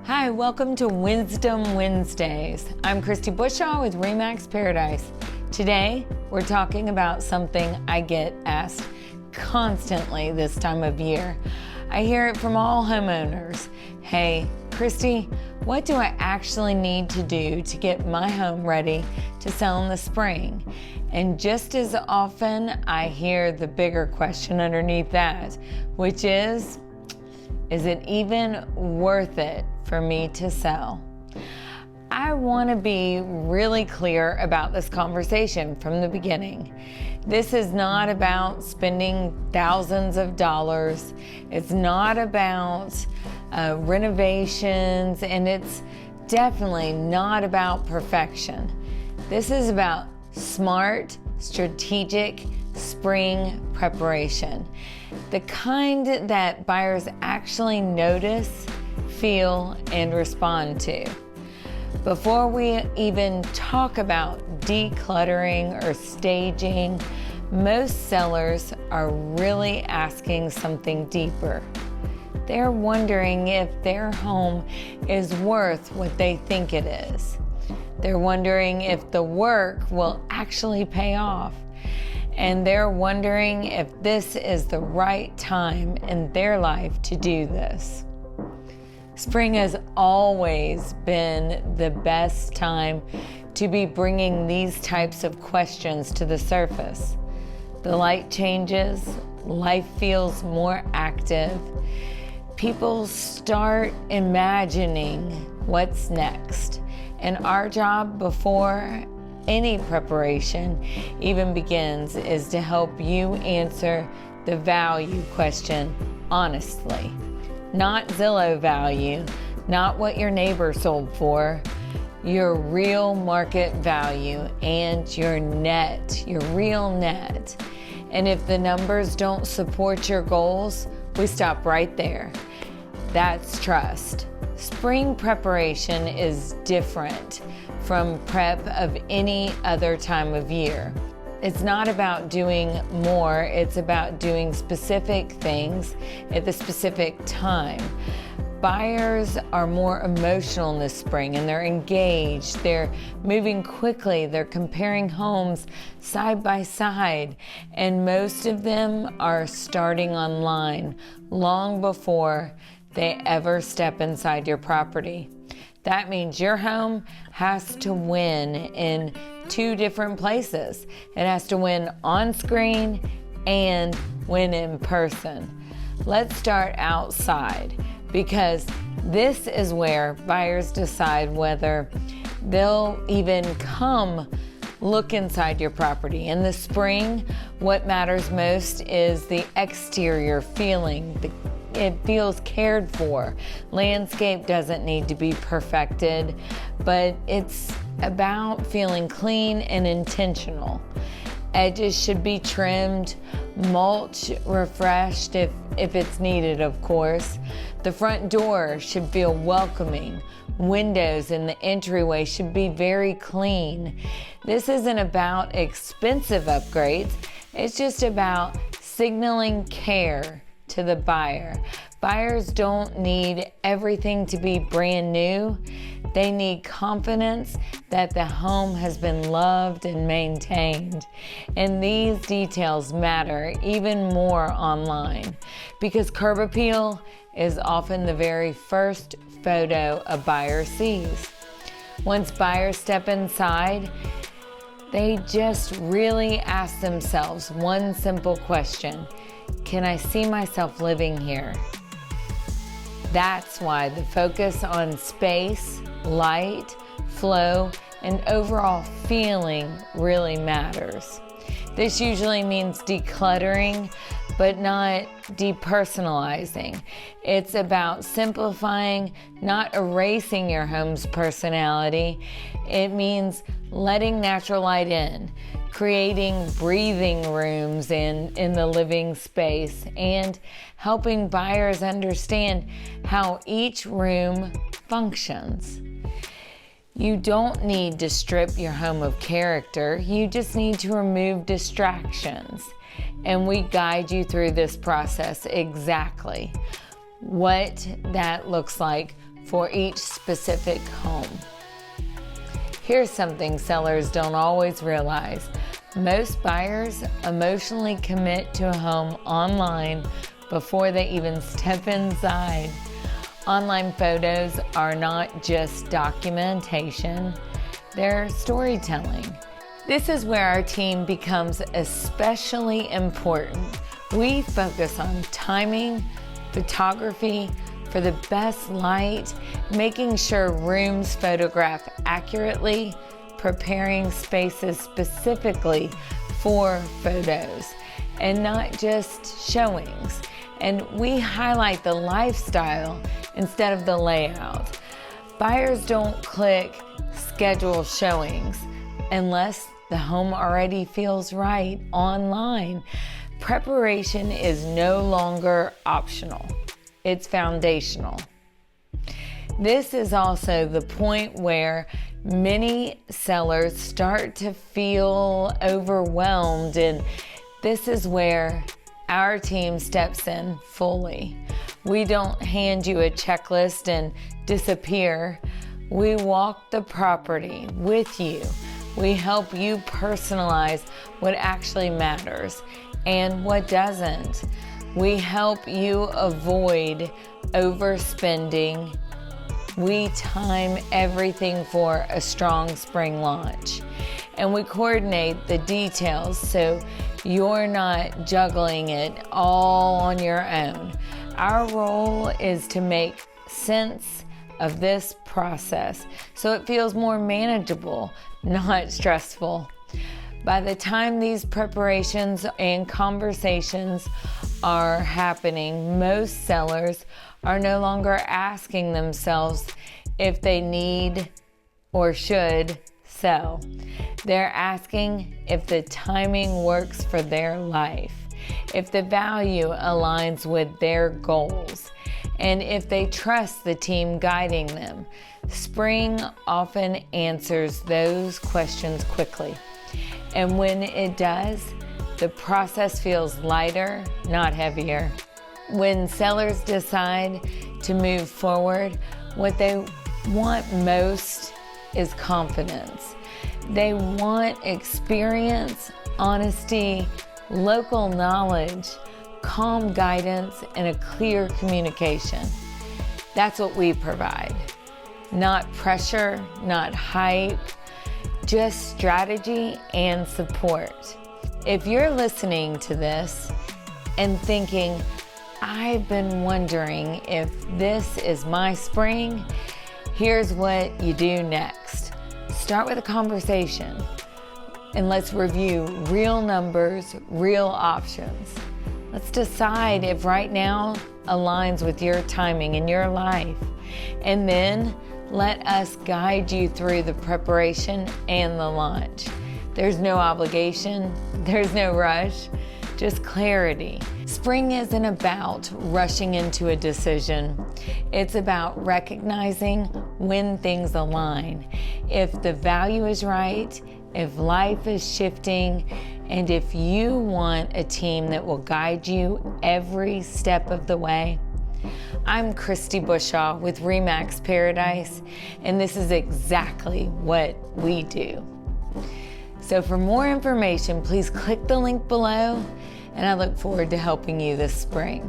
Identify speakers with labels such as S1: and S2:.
S1: Hi, welcome to Wisdom Wednesdays. I'm Kristy Bushaw with RE/MAX Paradise. Today, we're talking about something I get asked constantly this time of year. I hear it from all homeowners. Hey, Kristy, what do I actually need to do to get my home ready to sell in the spring? And just as often, I hear the bigger question underneath that, which is it even worth it for me to sell? I want to be really clear about this conversation from the beginning. This is not about spending thousands of dollars. It's not about renovations, and it's definitely not about perfection. This is about smart, strategic spring preparation. The kind that buyers actually notice, feel, and respond to. Before we even talk about decluttering or staging, most sellers are really asking something deeper. They're wondering if their home is worth what they think it is. They're wondering if the work will actually pay off. And they're wondering if this is the right time in their life to do this. Spring has always been the best time to be bringing these types of questions to the surface. The light changes, life feels more active. People start imagining what's next. And our job before any preparation even begins is to help you answer the value question honestly. Not Zillow value, not what your neighbor sold for, your real market value and your real net. And if the numbers don't support your goals, we stop right there. That's trust. Spring preparation is different from prep of any other time of year. It's not about doing more, it's about doing specific things at the specific time. Buyers are more emotional in the spring and they're engaged, they're moving quickly, they're comparing homes side by side, and most of them are starting online long before they ever step inside your property. That means your home has to win in two different places. It has to win on screen and win in person. Let's start outside, because this is where buyers decide whether they'll even come look inside your property. In the spring, what matters most is the exterior feeling. It feels cared for. Landscape doesn't need to be perfected, but it's about feeling clean and intentional. Edges should be trimmed, mulch refreshed if it's needed, of course. The front door should feel welcoming. Windows in the entryway should be very clean. This isn't about expensive upgrades. It's just about signaling care to the buyer. Buyers don't need everything to be brand new. They need confidence that the home has been loved and maintained. And these details matter even more online, because curb appeal is often the very first photo a buyer sees. Once buyers step inside, they just really ask themselves one simple question: can I see myself living here? That's why the focus on space, light, flow, and overall feeling really matters. This usually means decluttering, but not depersonalizing. It's about simplifying, not erasing your home's personality. It means letting natural light in, creating breathing rooms in the living space, and helping buyers understand how each room functions. You don't need to strip your home of character. You just need to remove distractions. And we guide you through this process exactly. What that looks like for each specific home. Here's something sellers don't always realize. Most buyers emotionally commit to a home online before they even step inside. Online photos are not just documentation, they're storytelling. This is where our team becomes especially important. We focus on timing, photography, for the best light, making sure rooms photograph accurately, preparing spaces specifically for photos, and not just showings. And we highlight the lifestyle instead of the layout. Buyers don't click schedule showings unless the home already feels right online. Preparation is no longer optional. It's foundational. This is also the point where many sellers start to feel overwhelmed, and this is where our team steps in fully. We don't hand you a checklist and disappear. We walk the property with you. We help you personalize what actually matters and what doesn't. We help you avoid overspending. We time everything for a strong spring launch. And we coordinate the details so you're not juggling it all on your own. Our role is to make sense of this process so it feels more manageable, not stressful. By the time these preparations and conversations are happening, most sellers are no longer asking themselves if they need or should sell. They're asking if the timing works for their life, if the value aligns with their goals, and if they trust the team guiding them. Spring often answers those questions quickly. And when it does, the process feels lighter, not heavier. When sellers decide to move forward, what they want most is confidence. They want experience, honesty, local knowledge, calm guidance, and a clear communication. That's what we provide. Not pressure, not hype, just strategy and support. If you're listening to this and thinking, I've been wondering if this is my spring, here's what you do next. Start with a conversation and let's review real numbers, real options. Let's decide if right now aligns with your timing in your life. And then let us guide you through the preparation and the launch. There's no obligation, there's no rush, just clarity. Spring isn't about rushing into a decision. It's about recognizing when things align. If the value is right, if life is shifting, and if you want a team that will guide you every step of the way. I'm Kristy Bushaw with RE/MAX Paradise, and this is exactly what we do. So for more information, please click the link below, and I look forward to helping you this spring.